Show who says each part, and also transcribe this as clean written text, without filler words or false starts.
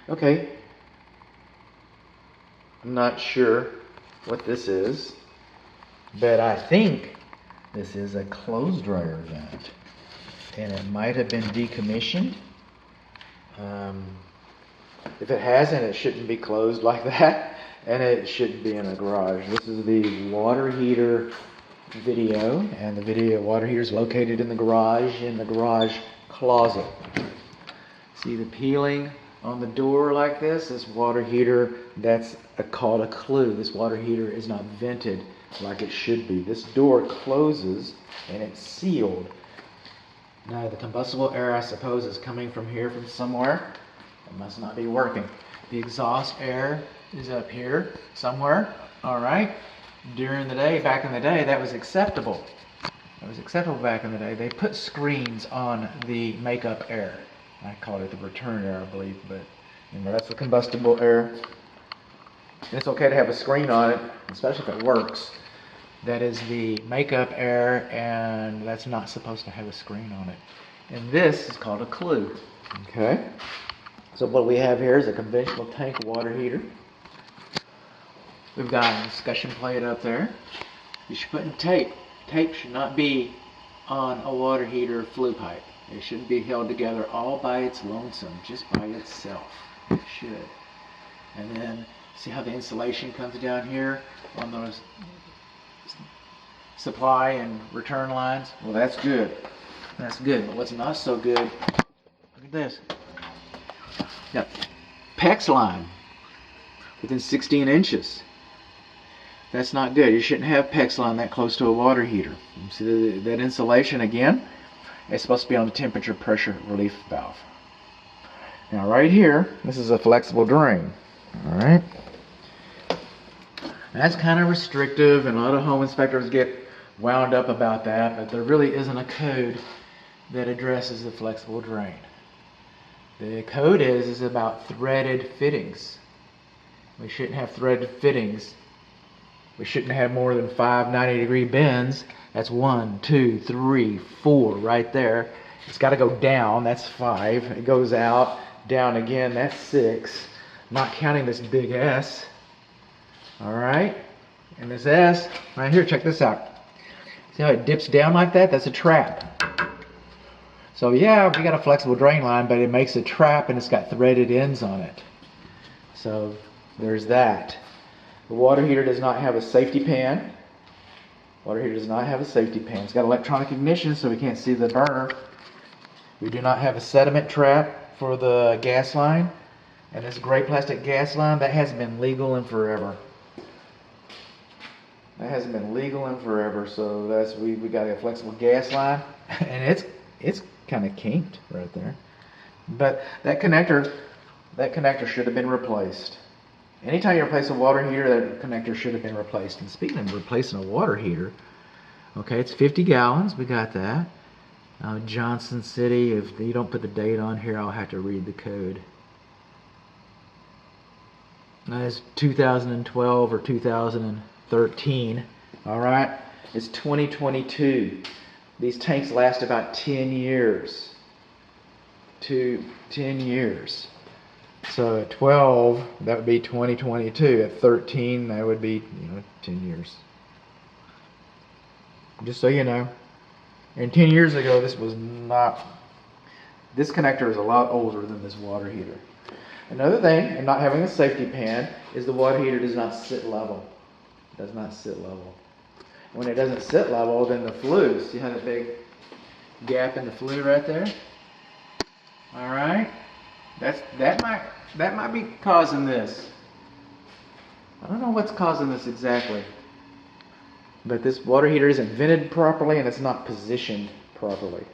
Speaker 1: Okay, I'm not sure what this is, but I think this is a clothes dryer vent, and it might have been decommissioned. If it hasn't, it shouldn't be closed like that, and it shouldn't be in a garage. This is the water heater video, and the video water heater is located in the garage closet. See the peeling on the door like this? This water heater, that's called a clue. This water heater is not vented like it should be. This door closes and it's sealed. Now the combustible air, I suppose, is coming from here from somewhere. It must not be working. The exhaust air is up here somewhere. All right. During the day, back in the day, that was acceptable. That was acceptable back in the day. They put screens on the makeup air. I call it the return air, I believe, but you know, that's the combustible air. And it's okay to have a screen on it, especially if it works. That is the makeup air, and that's not supposed to have a screen on it. And this is called a clue. Okay. So what we have here is a conventional tank water heater. We've got a discussion plate up there. You should put in tape. Tape should not be on a water heater flue pipe. It shouldn't be held together all by its lonesome, just by itself. It should. And then see how the insulation comes down here on those supply and return lines? Well, that's good. That's good. But what's not so good, look at this. Got PEX line within 16 inches. That's not good. You shouldn't have PEX line that close to a water heater. You see that insulation again? It's supposed to be on the temperature pressure relief valve. Now right here, this is a flexible drain. Alright? That's kind of restrictive, and a lot of home inspectors get wound up about that, but there really isn't a code that addresses the flexible drain. The code is about threaded fittings. We shouldn't have threaded fittings. We shouldn't have more than 5 90-degree bends. That's 1, 2, 3, 4 right there. It's got to go down. That's 5. It goes out, down again. That's 6. Not counting this big S. All right. And this S right here, check this out. See how it dips down like that? That's a trap. So yeah, we got a flexible drain line, but it makes a trap and it's got threaded ends on it. So there's that. The water heater does not have a safety pan. Water heater does not have a safety pan. It's got electronic ignition, so we can't see the burner. We do not have a sediment trap for the gas line. And this gray plastic gas line, that hasn't been legal in forever. That hasn't been legal in forever, so that's we got a flexible gas line, and it's kind of kinked right there. But that connector should have been replaced. Anytime you replace a water heater, that connector should have been replaced. And speaking of replacing a water heater, okay, it's 50 gallons. We got that. Johnson City. If you don't put the date on here, I'll have to read the code. That is 2012 or 2013. All right, it's 2022. These tanks last about 10 years. 10 years. So at 12, that would be 2022. At 13, that would be 10 years. Just so you know. And 10 years ago, this was not. This connector is a lot older than this water heater. Another thing, and not having a safety pan, is the water heater does not sit level. It does not sit level. When it doesn't sit level, then the flue. See how that big gap in the flue right there? All right. That might be causing this. I don't know what's causing this exactly. But this water heater isn't vented properly and it's not positioned properly.